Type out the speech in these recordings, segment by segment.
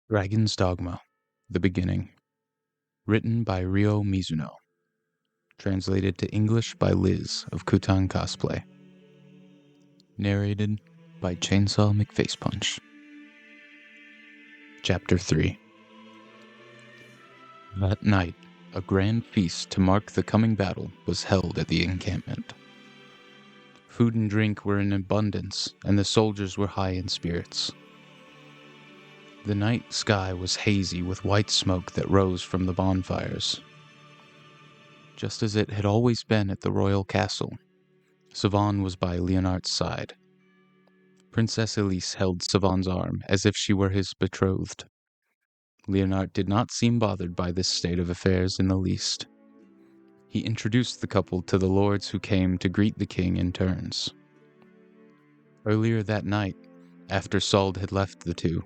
Dragon's Dogma, The Beginning. Written by Ryo Mizuno. Translated to English by Liz of Kutan Cosplay. Narrated by Chainsaw McFacepunch. Chapter 3. That night, a grand feast to mark the coming battle was held at the encampment. Food and drink were in abundance, and the soldiers were high in spirits. The night sky was hazy with white smoke that rose from the bonfires. Just as it had always been at the royal castle, Savan was by Leonard's side. Princess Elise held Savan's arm as if she were his betrothed. Leonard did not seem bothered by this state of affairs in the least. He introduced the couple to the lords who came to greet the king in turns. Earlier that night, after Sald had left the two,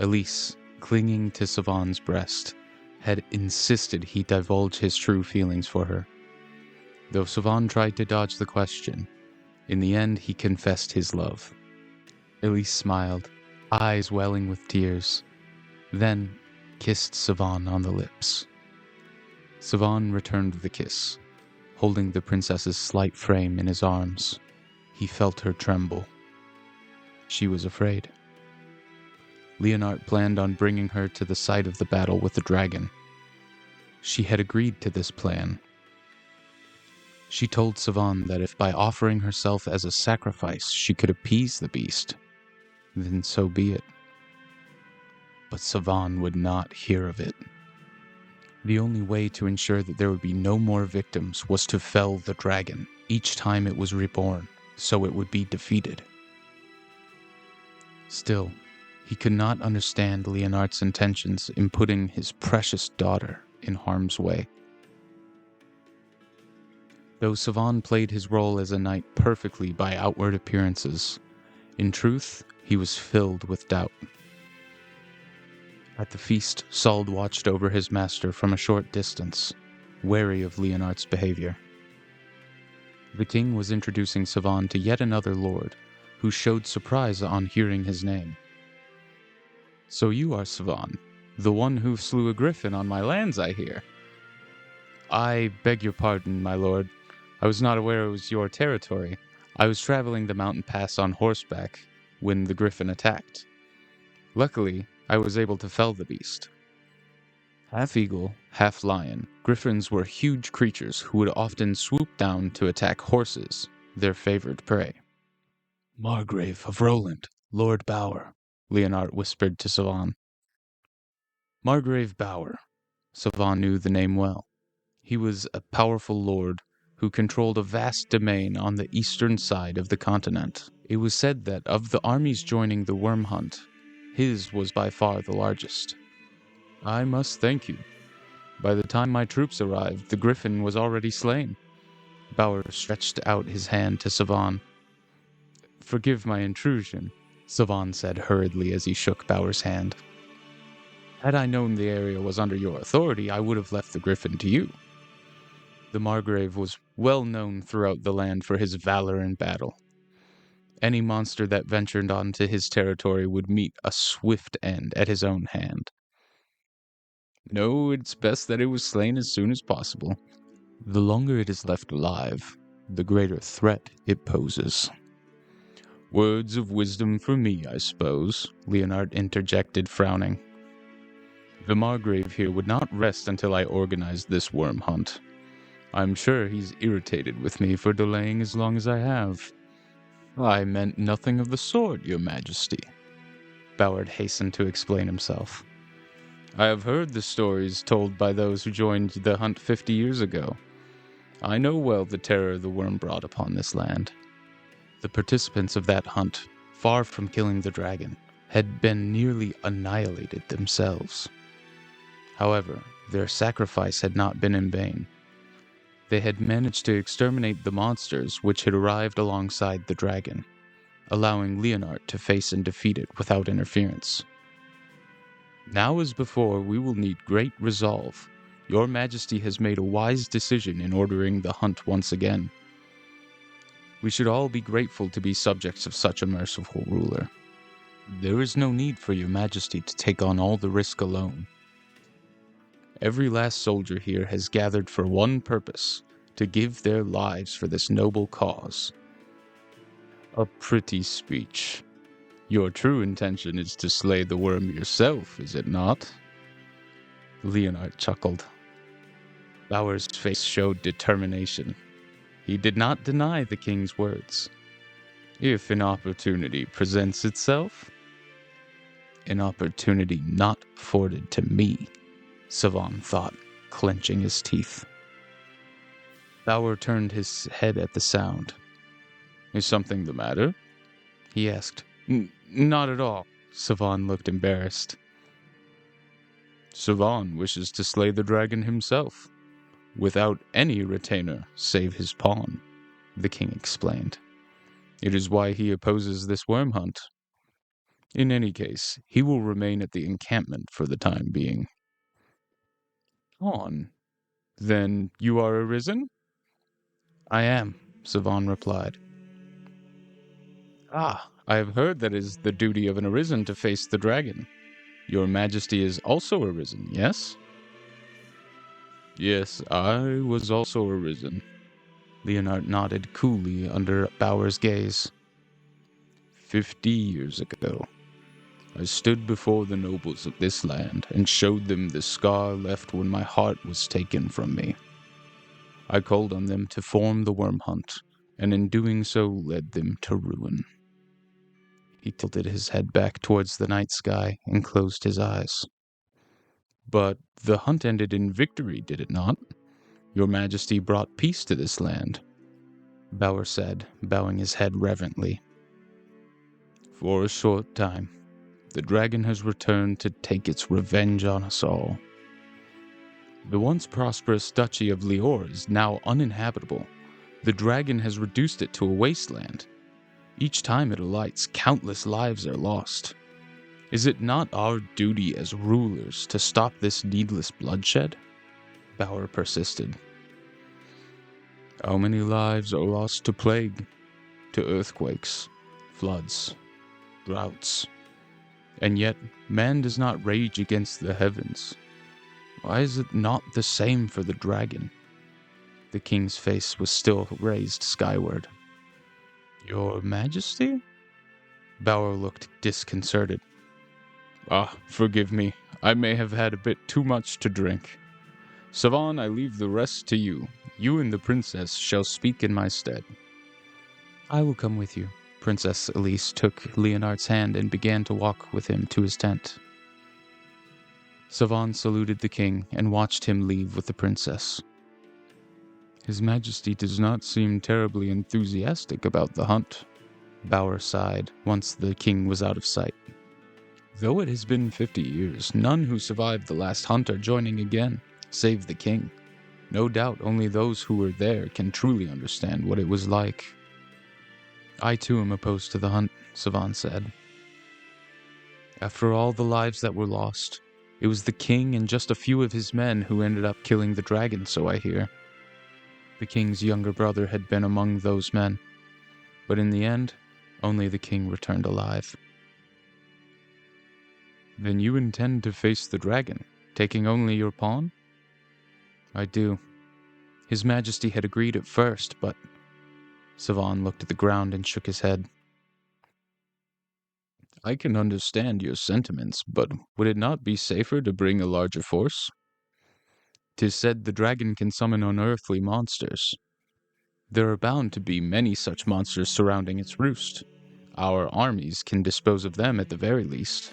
Elise, clinging to Savan's breast, had insisted he divulge his true feelings for her. Though Savan tried to dodge the question, in the end he confessed his love. Elise smiled, eyes welling with tears, then kissed Savan on the lips. Savan returned the kiss, holding the princess's slight frame in his arms. He felt her tremble. She was afraid. Leonard planned on bringing her to the site of the battle with the dragon. She had agreed to this plan. She told Savan that if by offering herself as a sacrifice she could appease the beast, then so be it. But Savan would not hear of it. The only way to ensure that there would be no more victims was to fell the dragon each time it was reborn, so it would be defeated. Still, he could not understand Leonard's intentions in putting his precious daughter in harm's way. Though Savan played his role as a knight perfectly by outward appearances, in truth, he was filled with doubt. At the feast, Sald watched over his master from a short distance, wary of Leonard's behavior. The king was introducing Savan to yet another lord, who showed surprise on hearing his name. "So you are Savan, the one who slew a griffin on my lands, I hear." "I beg your pardon, my lord. I was not aware it was your territory. I was traveling the mountain pass on horseback when the griffin attacked. Luckily, I was able to fell the beast." Half eagle, half lion, griffins were huge creatures who would often swoop down to attack horses, their favored prey. "Margrave of Roland, Lord Bower," Leonard whispered to Savan. Margrave Bower. Savan knew the name well. He was a powerful lord who controlled a vast domain on the eastern side of the continent. It was said that of the armies joining the worm hunt, his was by far the largest. "I must thank you. By the time my troops arrived, the griffin was already slain." Bower stretched out his hand to Savan. "Forgive my intrusion," Savan said hurriedly as he shook Bower's hand. "Had I known the area was under your authority, I would have left the griffin to you." The Margrave was well known throughout the land for his valor in battle. Any monster that ventured onto his territory would meet a swift end at his own hand. "No, it's best that it was slain as soon as possible. The longer it is left alive, the greater threat it poses." "Words of wisdom for me, I suppose," Leonard interjected, frowning. "The Margrave here would not rest until I organized this worm hunt. I'm sure he's irritated with me for delaying as long as I have." "I meant nothing of the sort, your majesty," Boward hastened to explain himself. "I have heard the stories told by those who joined the hunt 50 years ago. I know well the terror the worm brought upon this land." The participants of that hunt, far from killing the dragon, had been nearly annihilated themselves. However, their sacrifice had not been in vain. They had managed to exterminate the monsters which had arrived alongside the dragon, allowing Leonard to face and defeat it without interference. "Now as before, we will need great resolve. Your Majesty has made a wise decision in ordering the hunt once again. We should all be grateful to be subjects of such a merciful ruler." There is no need for your majesty to take on all the risk alone. Every last soldier here has gathered for one purpose, to give their lives for this noble cause. A pretty speech. Your true intention is to slay the worm yourself, is it not? Leonard chuckled. Bauer's face showed determination. He did not deny the king's words. If an opportunity presents itself, an opportunity not afforded to me, Savan thought, clenching his teeth. Bauer turned his head at the sound. Is something the matter? He asked. Not at all. Savan looked embarrassed. Savan wishes to slay the dragon himself, without any retainer save his pawn, the king explained. It is why he opposes this worm hunt. In any case, he will remain at the encampment for the time being. On. Then you are arisen? I am, Savan replied. Ah, I have heard that it is the duty of an arisen to face the dragon. Your majesty is also arisen, yes? Yes, I was also arisen. Leonard nodded coolly under Bauer's gaze. 50 years ago, I stood before the nobles of this land and showed them the scar left when my heart was taken from me. I called on them to form the worm hunt, and in doing so led them to ruin. He tilted his head back towards the night sky and closed his eyes. But the hunt ended in victory, did it not? Your Majesty brought peace to this land, Bauer said, bowing his head reverently. For a short time, the dragon has returned to take its revenge on us all. The once prosperous duchy of Lior is now uninhabitable. The dragon has reduced it to a wasteland. Each time it alights, countless lives are lost. Is it not our duty as rulers to stop this needless bloodshed? Bauer persisted. How many lives are lost to plague, to earthquakes, floods, droughts? And yet, man does not rage against the heavens. Why is it not the same for the dragon? The king's face was still raised skyward. Your Majesty? Bauer looked disconcerted. Ah, forgive me. I may have had a bit too much to drink. Savan, I leave the rest to you. You and the princess shall speak in my stead. I will come with you. Princess Elise took Leonard's hand and began to walk with him to his tent. Savan saluted the king and watched him leave with the princess. His Majesty does not seem terribly enthusiastic about the hunt, Bauer sighed once the king was out of sight. Though it has been 50 years, none who survived the last hunt are joining again, save the king. No doubt only those who were there can truly understand what it was like. I too am opposed to the hunt, Savan said. After all the lives that were lost, it was the king and just a few of his men who ended up killing the dragon, so I hear. The king's younger brother had been among those men, but in the end, only the king returned alive. Then you intend to face the dragon, taking only your pawn? I do. His Majesty had agreed at first, but... Savan looked at the ground and shook his head. I can understand your sentiments, but would it not be safer to bring a larger force? 'Tis said the dragon can summon unearthly monsters. There are bound to be many such monsters surrounding its roost. Our armies can dispose of them at the very least.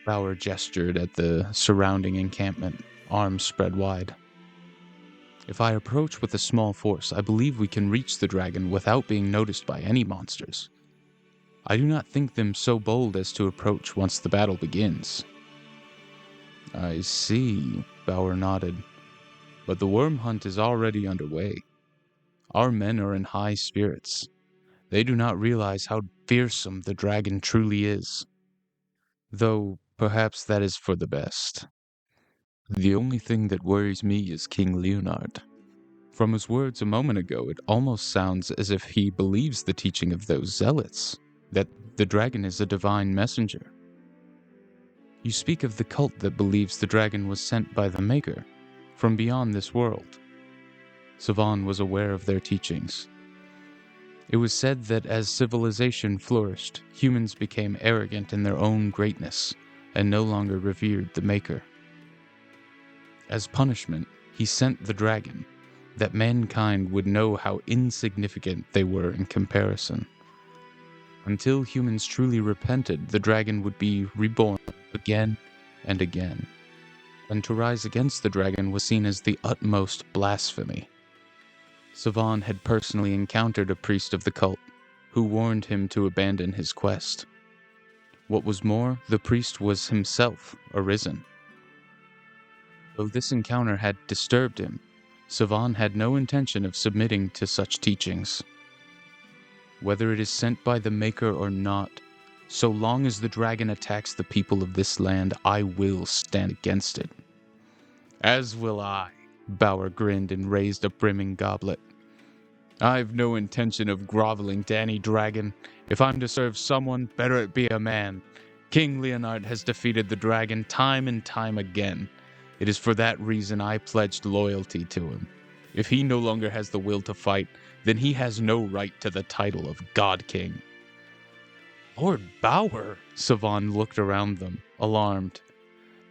Bauer gestured at the surrounding encampment, arms spread wide. If I approach with a small force, I believe we can reach the dragon without being noticed by any monsters. I do not think them so bold as to approach once the battle begins. I see, Bauer nodded. But the worm hunt is already underway. Our men are in high spirits. They do not realize how fearsome the dragon truly is. Though, perhaps that is for the best. The only thing that worries me is King Leonard. From his words a moment ago, it almost sounds as if he believes the teaching of those zealots. that the dragon is a divine messenger. You speak of the cult that believes the dragon was sent by the Maker, from beyond this world. Savan was aware of their teachings. It was said that as civilization flourished, humans became arrogant in their own greatness and no longer revered the Maker. As punishment, he sent the dragon, that mankind would know how insignificant they were in comparison. Until humans truly repented, the dragon would be reborn again and again. And to rise against the dragon was seen as the utmost blasphemy. Savan had personally encountered a priest of the cult, who warned him to abandon his quest. What was more, the priest was himself arisen. Though this encounter had disturbed him, Savan had no intention of submitting to such teachings. Whether it is sent by the Maker or not, so long as the dragon attacks the people of this land, I will stand against it. As will I, Bauer grinned and raised a brimming goblet. I've no intention of groveling to any dragon. If I'm to serve someone, better it be a man. King Leonard has defeated the dragon time and time again. It is for that reason I pledged loyalty to him. If he no longer has the will to fight, then he has no right to the title of God King. Lord Bauer! Savan looked around them, alarmed.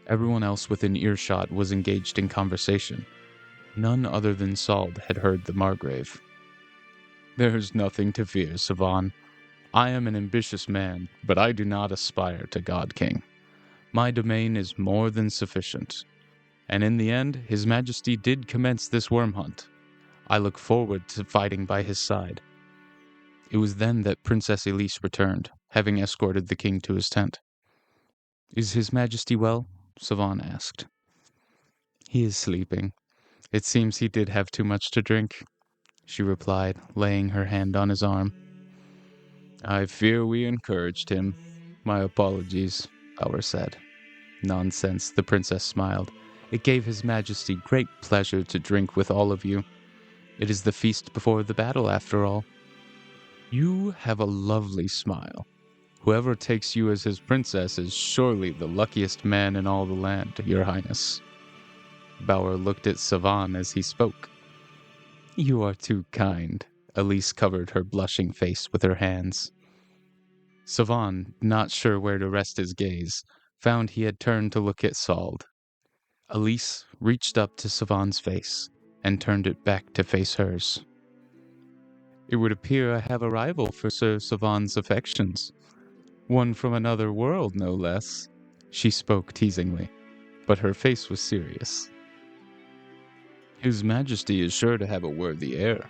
Everyone else within earshot was engaged in conversation. None other than Sald had heard the Margrave. There's nothing to fear, Savan. I am an ambitious man, but I do not aspire to God King. My domain is more than sufficient. And in the end, His Majesty did commence this worm hunt. I look forward to fighting by his side. It was then that Princess Elise returned, having escorted the king to his tent. Is His Majesty well? Savan asked. He is sleeping. It seems he did have too much to drink, she replied, laying her hand on his arm. I fear we encouraged him. My apologies, Bauer said. Nonsense, the princess smiled. It gave His Majesty great pleasure to drink with all of you. It is the feast before the battle, after all. You have a lovely smile. Whoever takes you as his princess is surely the luckiest man in all the land, Your Highness. Bauer looked at Savan as he spoke. You are too kind. Elise covered her blushing face with her hands. Savan, not sure where to rest his gaze, found he had turned to look at Sald. Elise reached up to Savan's face and turned it back to face hers. It would appear I have a rival for Sir Savan's affections. One from another world, no less. She spoke teasingly, but her face was serious. His Majesty is sure to have a worthy heir.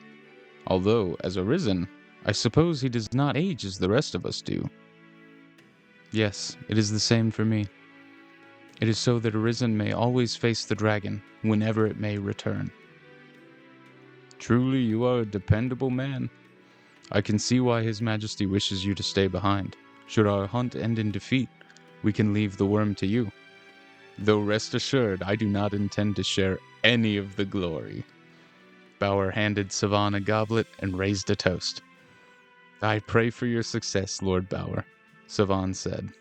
Although, as arisen, I suppose he does not age as the rest of us do. Yes, it is the same for me. It is so that Arisen may always face the dragon, whenever it may return. Truly, you are a dependable man. I can see why His Majesty wishes you to stay behind. Should our hunt end in defeat, we can leave the worm to you. Though rest assured, I do not intend to share any of the glory. Bauer handed Savan a goblet and raised a toast. I pray for your success, Lord Bauer, Savan said.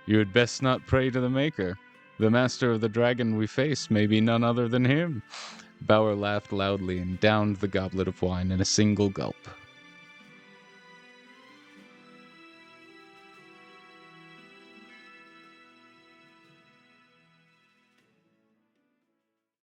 You had best not pray to the Maker. The master of the dragon we face may be none other than him. Bauer laughed loudly and downed the goblet of wine in a single gulp.